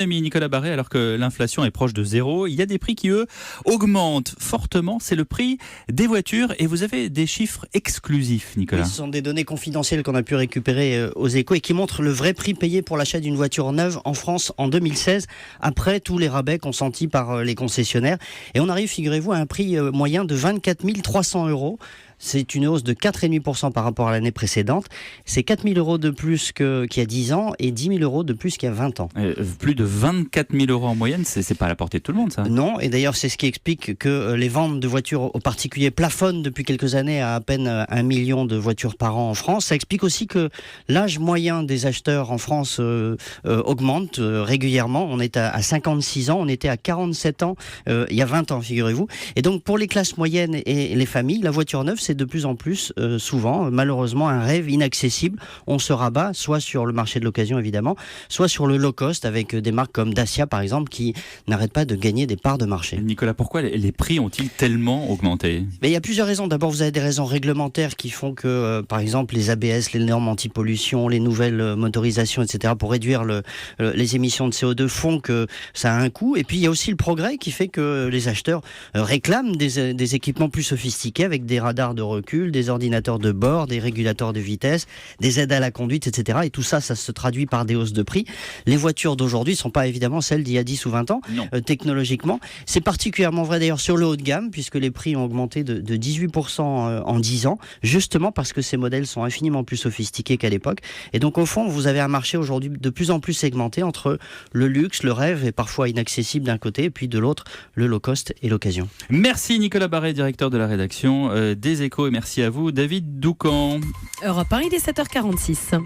Ami Nicolas Barré, alors que l'inflation est proche de zéro, il y a des prix qui, eux, augmentent fortement. C'est le prix des voitures et vous avez des chiffres exclusifs, Nicolas. Oui, ce sont des données confidentielles qu'on a pu récupérer aux Échos et qui montrent le vrai prix payé pour l'achat d'une voiture neuve en France en 2016, après tous les rabais consentis par les concessionnaires. Et on arrive, figurez-vous, à un prix moyen de 24 300 €. C'est une hausse de 4,5% par rapport à l'année précédente. C'est 4 000 € de plus qu'il y a 10 ans et 10 000 € de plus qu'il y a 20 ans. Plus de 24 000 € en moyenne, c'est pas à la portée de tout le monde, ça. Non, et d'ailleurs c'est ce qui explique que les ventes de voitures aux particuliers plafonnent depuis quelques années à peine 1 million de voitures par an en France. Ça explique aussi que l'âge moyen des acheteurs en France augmente régulièrement. On est à 56 ans, on était à 47 ans il y a 20 ans, figurez-vous. Et donc pour les classes moyennes et les familles, la voiture neuve, c'est de plus en plus souvent, malheureusement, un rêve inaccessible. On se rabat soit sur le marché de l'occasion, évidemment, soit sur le low cost avec des marques comme Dacia, par exemple, qui n'arrêtent pas de gagner des parts de marché. Nicolas, pourquoi les prix ont-ils tellement augmenté ? Mais il y a plusieurs raisons. D'abord, vous avez des raisons réglementaires qui font que, par exemple, les ABS, les normes anti-pollution, les nouvelles motorisations, etc., pour réduire les émissions de CO2 font que ça a un coût. Et puis, il y a aussi le progrès qui fait que les acheteurs réclament des équipements plus sophistiqués avec des radars de recul, des ordinateurs de bord, des régulateurs de vitesse, des aides à la conduite, etc. Et tout ça, ça se traduit par des hausses de prix. Les voitures d'aujourd'hui ne sont pas évidemment celles d'il y a 10 ou 20 ans, technologiquement. C'est particulièrement vrai d'ailleurs sur le haut de gamme, puisque les prix ont augmenté de 18% en 10 ans, justement parce que ces modèles sont infiniment plus sophistiqués qu'à l'époque. Et donc au fond, vous avez un marché aujourd'hui de plus en plus segmenté entre le luxe, le rêve, et parfois inaccessible d'un côté, et puis de l'autre, le low cost et l'occasion. Merci Nicolas Barré, directeur de la rédaction des Échos, et merci à vous David Doucan. Europe 1, il est 7h46.